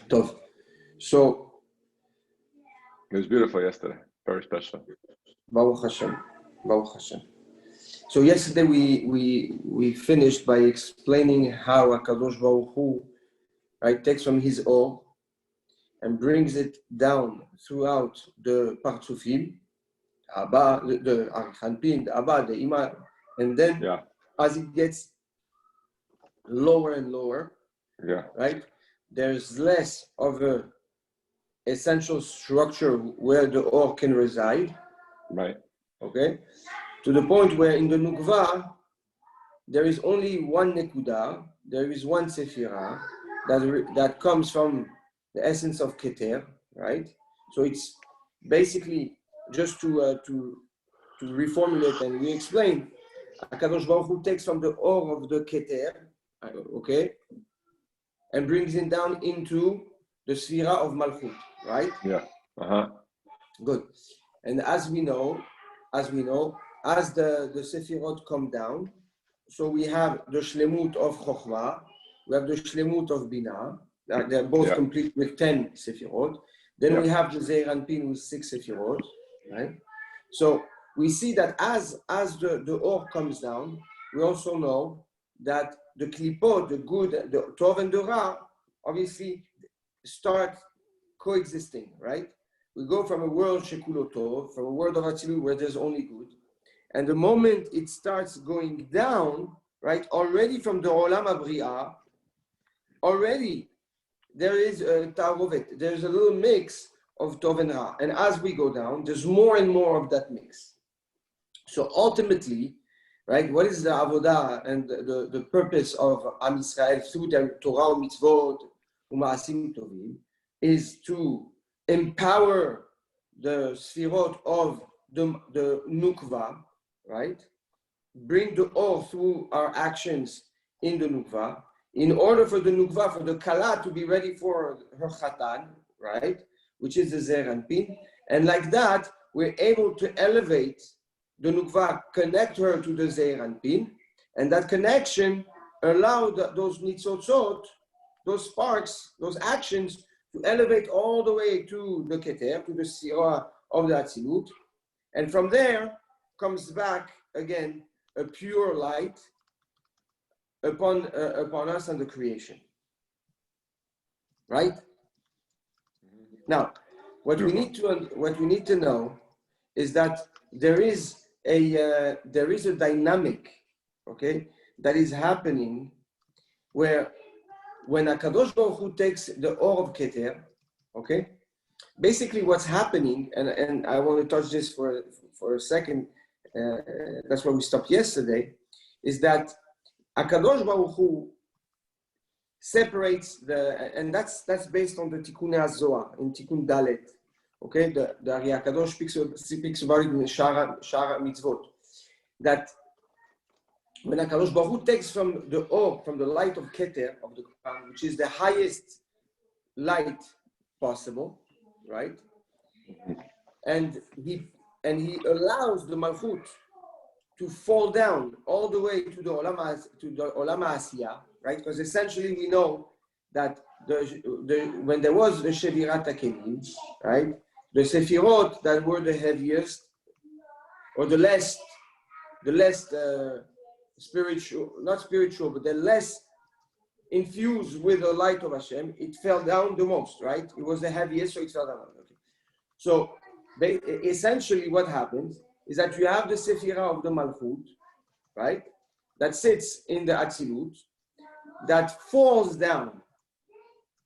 Tov. So it was beautiful yesterday. Very special. Baruch Hashem. Baruch Hashem. So yesterday we finished by explaining how HaKadosh Baruch Hu, right, takes from his Or and brings it down throughout the Partsufim, Abba, the Arichanpin, the Abba, the Ima, and then as it gets lower and lower, right, there's less of a essential structure where the Or can reside, right? Okay, to the point where in the Nukva there is only one Nekuda, there is one Sephira that comes from the essence of Keter, right? So it's basically just to reformulate and re-explain. HaKadosh Baruch Hu takes from the Or of the Keter, okay, and brings it down into the Sphira of Malchut, right? Yeah. Good. And as we know, as the Sephirot come down, so we have the Shlemut of Chokhmah, we have the Shlemut of Binah, they're both complete with 10 Sephirot. Then we have the Zeir Anpin with 6 Sephirot, right? So we see that as the Or comes down, we also know that the Klipot, the good, the Tov and the Ra, obviously start coexisting, right? We go from a world Shekulo Tov, from a world of Atzilut where there's only good, and the moment it starts going down, right, already from the Olam HaBri'ah, already there is a Ta'arovet, there's a little mix of Tov and Ra, and as we go down, there's more and more of that mix. So ultimately, right, what is the Avodah and the purpose of Am Yisrael through the Torah, Mitzvot, Uma'asim Tovim, is to empower the Sfirot of the Nukva, right? Bring the Or through our actions in the Nukva, in order for the Nukva, for the Kala to be ready for her Chatan, right? Which is the Zeir Anpin. And like that, we're able to elevate the Nukva, connect her to the Zeir Anpin, and that connection allow those Nitzotzot, those sparks, those actions, to elevate all the way to the Keter, to the Sirah of the Atzilut. And from there comes back again a pure light upon us and the creation. Right? Now, what we need to know is that there is a dynamic, okay, that is happening where when HaKadosh Baruch Hu takes the Or of Keter, okay, basically what's happening, and I want to touch this for a second, that's where we stopped yesterday, is that HaKadosh Baruch Hu separates and that's based on the Tikkun HaZohar, in Tikkun Dalet, okay, the Ari HaKadosh speaks about it in Shara Mitzvot, that when HaKadosh Baruch Hu takes from the Or, from the light of Keter, of the Quran, which is the highest light possible, right? And he allows the Malchut to fall down all the way to the Olam HaAsiyah, right? Because essentially we know that when there was the Shevirat HaKelim, right? The Sefirot that were the heaviest, or the less spiritual, not spiritual, but the less infused with the light of Hashem, it fell down the most, right? It was the heaviest, so it fell down. Okay. So essentially what happens is that you have the Sephira of the Malchut, right? That sits in the Atzilut, that falls down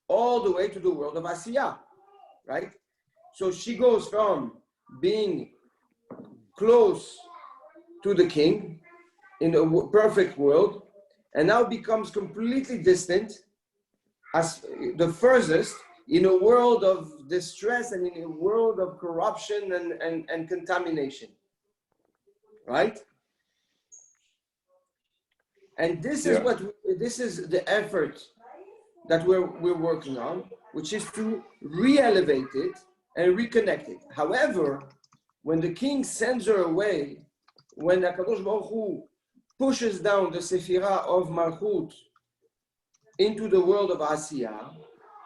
all the way to the world of Asiyah, right? So she goes from being close to the king in a perfect world, and now becomes completely distant, as the furthest, in a world of distress and in a world of corruption and contamination, right? And this is this is the effort that we're working on, which is to re-elevate it and reconnect it. However, when the king sends her away, when HaKadosh Baruch Hu pushes down the Sephira of Malchut into the world of Asiyah,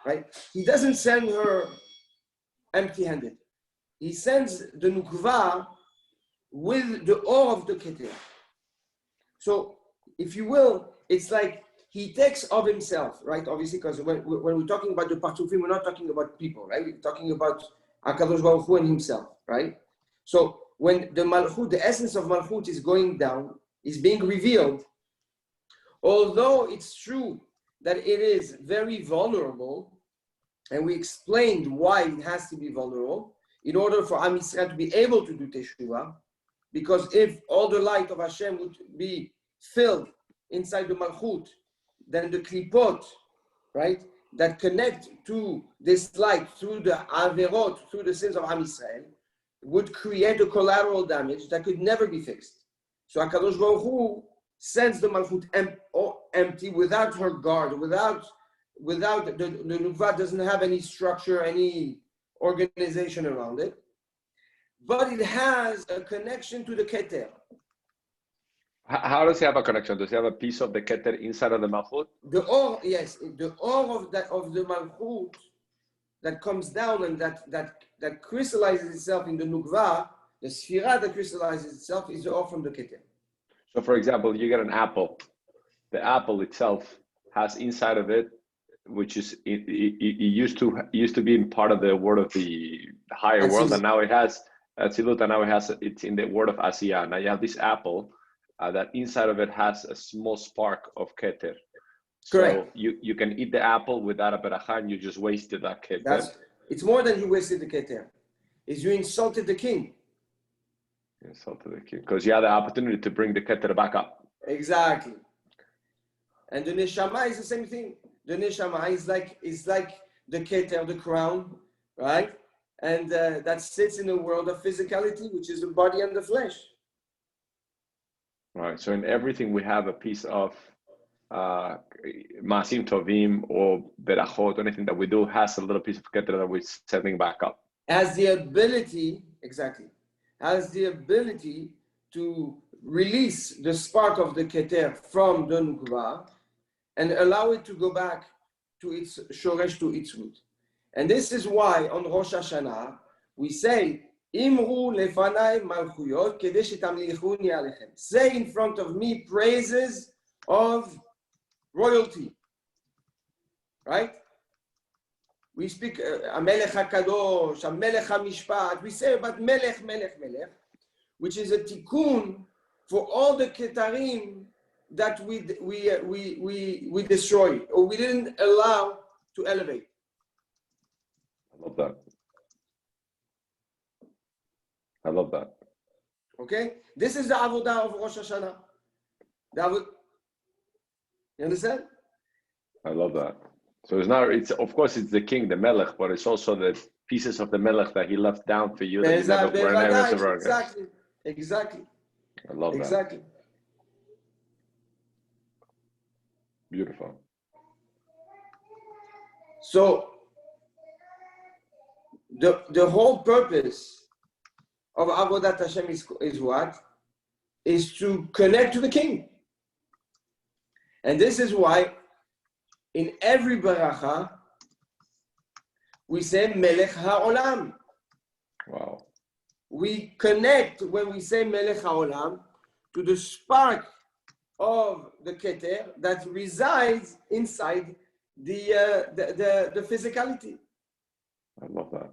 right? He doesn't send her empty-handed. He sends the Nukva with the ore of the Keter. So, if you will, it's like he takes of himself, right? Obviously, because when we're talking about the Partufim, we're not talking about people, right? We're talking about HaKadosh Baruch Hu and himself, right? So, when the Malchut, the essence of Malchut is going down, is being revealed, although it's true that it is very vulnerable, and we explained why it has to be vulnerable, in order for Am Yisrael to be able to do Teshuvah, because if all the light of Hashem would be filled inside the Malchut, then the Klipot, right, that connect to this light through the Averot, through the sins of Am Yisrael, would create a collateral damage that could never be fixed. So HaKadosh Baruch Hu sends the Malchut empty, without her guard, without the Nukva doesn't have any structure, any organization around it, but it has a connection to the Keter. How does he have a connection? Does he have a piece of the Keter inside of the Malchut? The ore, yes, the ore of the Malchut that comes down and that crystallizes itself in the Nukva, the Sphira that crystallizes itself is the ore from the Keter. So, for example, you get an apple. The apple itself has inside of it, which is it used to be in part of the word of the higher world, and now it has Atzilut, and now it's in the word of Asiyah. Now you have this apple that inside of it has a small spark of Keter. Correct. So you can eat the apple without a beracha, and you just wasted that Keter. It's more than you wasted the Keter. It's you insulted the king. Insulted the king, because you had the opportunity to bring the Keter back up. Exactly. And the Neshama is the same thing. The Neshama is like the Keter, the crown, right? And that sits in the world of physicality, which is the body and the flesh. Right. So in everything we have a piece of Masim Tovim or Berachot, anything that we do has a little piece of Keter that we're setting back up. Has the ability to release the spark of the Keter from the Nukva and allow it to go back to its shoresh, to its root. And this is why on Rosh Hashanah we say, Imru lefanai malchuyot kedei shetamlichuni alechem. Say in front of me praises of royalty. Right? We speak Amelech HaKadosh, Amelech HaMishpat. We say about Melech, Melech, Melech, which is a tikkun for all the Ketarim that we destroy or we didn't allow to elevate. I love that. Okay? This is the avodah of Rosh Hashanah. You understand? I love that. So it's of course it's the king, the melech, but it's also the pieces of the melech that he left down for you. Exactly. I love that. Exactly. Beautiful. So the whole purpose of Avodat Hashem is what? Is to connect to the king. And this is why in every baracha we say Melech HaOlam. Wow. We connect when we say Melech HaOlam to the spark of the Keter that resides inside the physicality. I love that.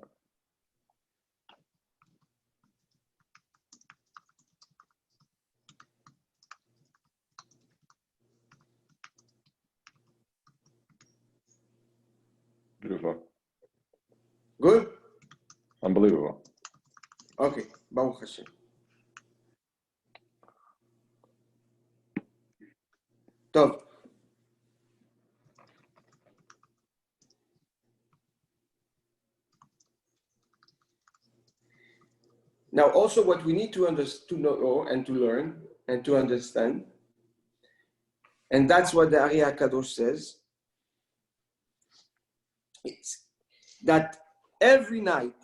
Beautiful. Good? Unbelievable. Okay. Baruch Hashem. Tov. Now, also what we need to know and to learn and to understand, and that's what the Ari HaKadosh says, it's that every night,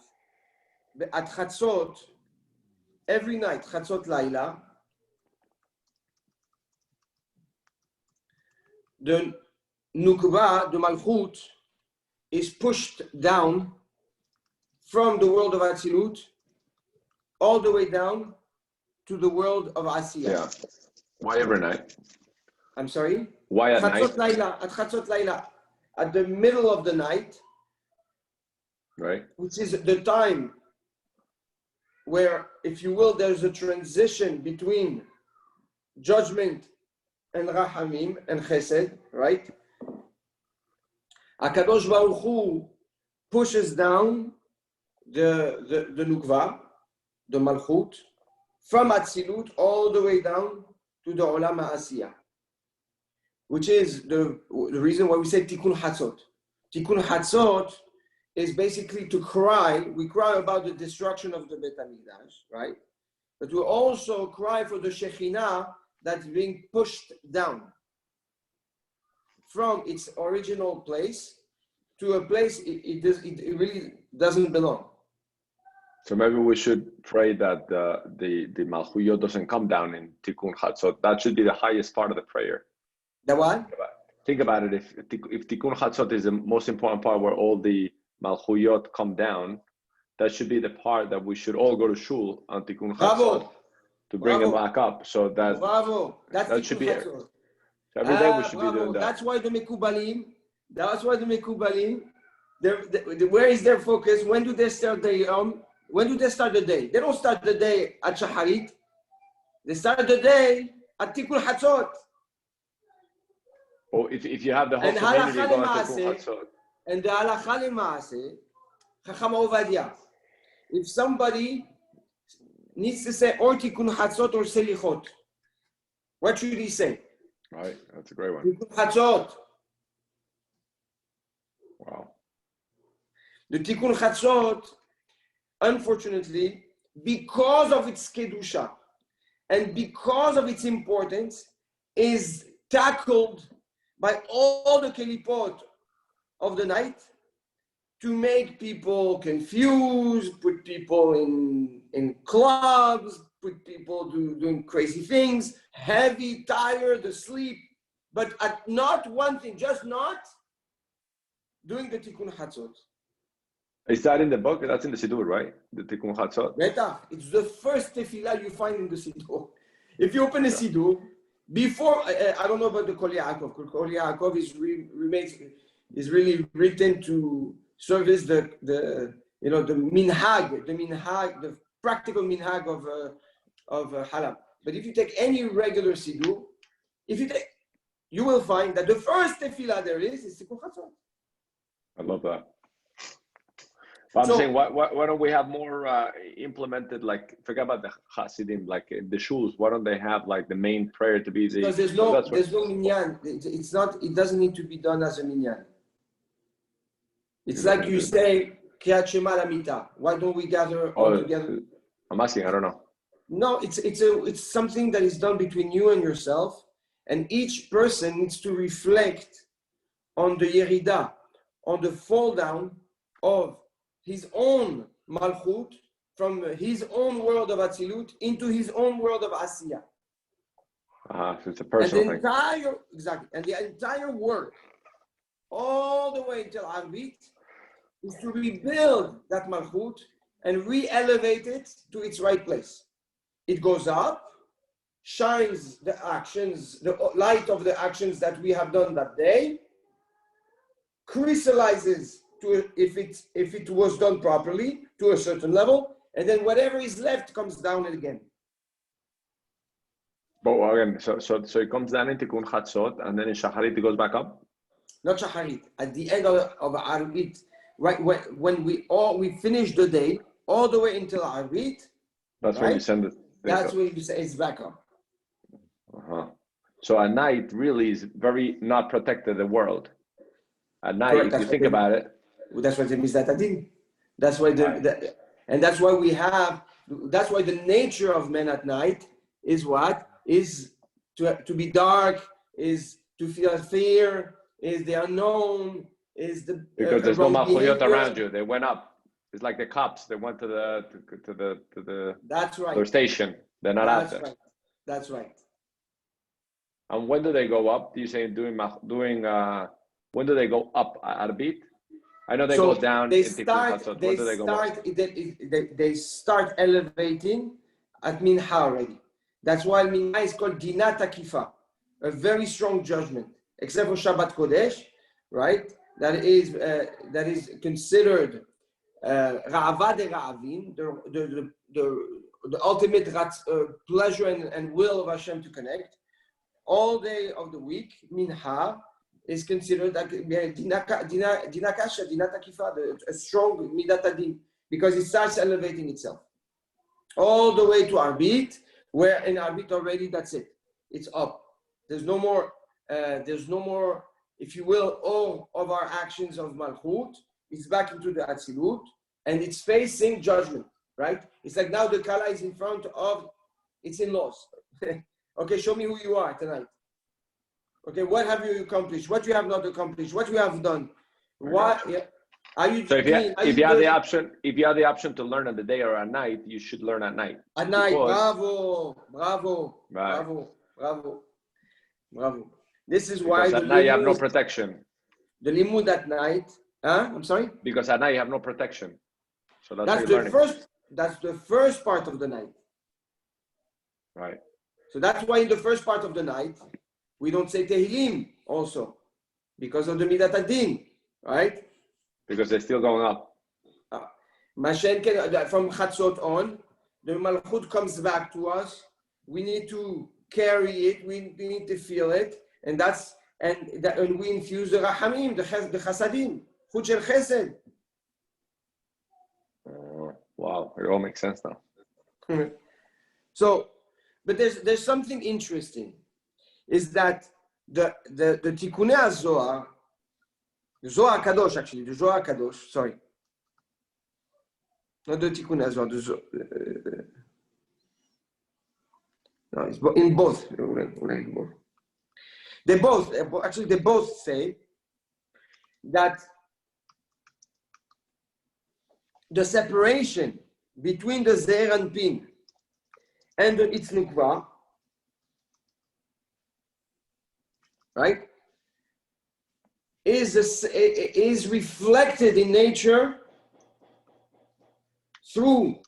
at Chatzot, Chatzot Laila, the Nukva, the Malchut, is pushed down from the world of Atzilut all the way down to the world of Asiya. Yeah. Why every night? I'm sorry? Why at night? At Chatzot Laila, at the middle of the night, Right. which is the time where, if you will, there's a transition between judgment and Rahamim and Chesed, right? HaKadosh Baruch Hu pushes down the Nukva, the Malchut, from Atzilut all the way down to the Olam HaAsiya, which is the reason why we say Tikkun Hatzot. Tikkun Hatzot is basically to cry. We cry about the destruction of the Beit HaMikdash, right? But we also cry for the Shekhinah that's being pushed down from its original place to a place it really doesn't belong. So maybe we should pray that the Malchuyot doesn't come down in Tikkun Chatzot. That should be the highest part of the prayer. The what? Think about it. If Tikkun Chatzot is the most important part where all the Malchuyot come down, that should be the part that we should all go to shul on Tikkun Chatzot to bring them back up. So that that should be it. So every day we should be doing that. That's why the Mekubalim, where is their focus? When do they start the day? They don't start the day at Shacharit. They start the day at Tikkun Hatzot. Or if you have the whole community going to Tikkun Hatzot. And the Halacha L'Maaseh, Chacham Ovadia, if somebody needs to say or Tikkun Hatzot or Selichot, what should he say? Right, that's a great one. Tikkun Hatzot. Wow. The Tikkun Chatzot, unfortunately, because of its Kedusha and because of its importance, is tackled by all the Kelipot of the night to make people confused, put people in clubs, put people doing crazy things, heavy, tired, asleep, but at not one thing, just not doing the Tikkun Hatzot. Is that in the book? That's in the Siddur, right? The Tikkun Hatzot? Beta, it's the first tefillah you find in the Siddur. If you open a Siddur, before, I don't know about the Kol Yaakov. Kol Yaakov is really written to service the minhag, the practical minhag of Halab. But if you take any regular Siddur, you will find that the first tefillah there is Tikkun Hatzot. I love that. But I'm saying, why don't we have more implemented, like, forget about the Hasidim, like the shuls, why don't they have like the main prayer to be the... Because there's no minyan. It doesn't need to be done as a minyan. It's like you say, Kriyat Shema Lamita. Why don't we gather all together? I'm asking, I don't know. No, it's something that is done between you and yourself, and each person needs to reflect on the Yerida, on the fall down of his own Malchut from his own world of Atzilut into his own world of Asiya. So it's a personal thing. And the entire work, all the way until Arbit, is to rebuild that Malchut and re-elevate it to its right place. It goes up, shines the actions, the light of the actions that we have done that day, crystallizes to if it was done properly to a certain level, and then whatever is left comes down again. But again, so it comes down into Tikkun Chatzot, and then in Shacharit it goes back up. Not Shacharit. At the end of Arbit, right when we finish the day, all the way until Arbit. That's when you send it. That's when you say it's back up. So at night really is very not protected the world. At night, if you think about it. That's why the Mizdatadin. That's why and that's why that's why the nature of men at night is what? Is to be dark, is to feel fear, is the unknown, is the because there's no Malchuyot around you. They went up. It's like the cops. They went to the that's right. Their station. They're not out there. Right. That's right. And when do they go up? Do you say when do they go up at a beat? I know they So go down they in Tikkun Chatzot. When do they go up? they start elevating at Minha already. That's why Minha is called Dinat Akifa, a very strong judgment, except for Shabbat Kodesh, right? That is considered Ra'ava de Ra'avim, the ultimate pleasure and will of Hashem to connect. All day of the week, Minha is considered like Dinakasha, Dinat Akifa, a strong Midat Adin, because it starts elevating itself. All the way to Arbit, where in Arbit already, that's it. It's up. There's no more, if you will, all of our actions of Malchut. It's back into the Atzilut, and it's facing judgment, right? It's like now the Kala is in front of its in-laws. Okay, show me who you are tonight. Okay, what have you accomplished? What you have not accomplished? What you have done? What are you? So if you have the option to learn at the day or at night, you should learn at night. At night, because, bravo. This is why at night you have no protection. The limud at night. I'm sorry. Because at night you have no protection. So that's the first. That's the first part of the night. Right. So that's why in the first part of the night we don't say Tehillim also, because of the Midat Adin, right? Because they're still going up. From Chatzot on, the Malchut comes back to us. We need to carry it. We need to feel it, and we infuse the Rahamim, the Chasadim, Chut Shel Chesed. Wow, it all makes sense now. So, but there's something interesting, is that the Tikkunei Zohar, the Zohar Kadosh actually, the Zohar Kadosh, sorry, not the Tikkunei Zohar, no, it's in both. They both say that the separation between the Zeir Anpin and the Itz Nukva, right, is reflected in nature through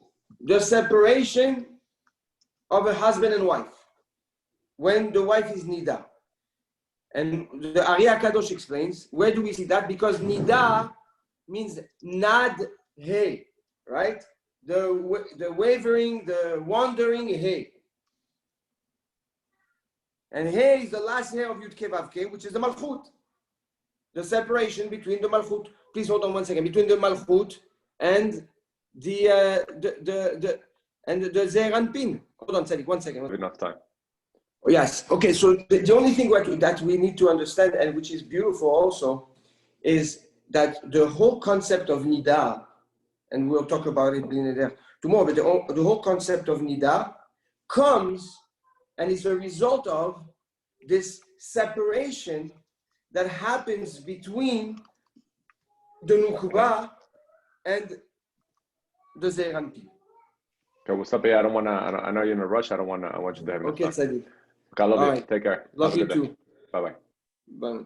the separation of a husband and wife, when the wife is Nida. And the Ari HaKadosh explains, where do we see that? Because Nida means Nad He, right? The wavering, the wandering He. And He is the last He of Yud Kei Vav Kei, which is the Malchut. The separation between the Malchut. Please hold on one second. Between the Malchut and the Zeir Anpin. Hold on, Tzadik, 1 second. Enough time. Oh, yes. Okay. So the only thing that we need to understand, and which is beautiful also, is that the whole concept of Nida, and we'll talk about it tomorrow, but the whole concept of Nida comes and is a result of this separation that happens between the Nukba and the Zeir Anpin. Okay, what's up? I know you're in a rush. I want you to have enough time. Okay, Tzadik. Okay, I love you. Right. Take care. Love you too. Bye-bye. Bye.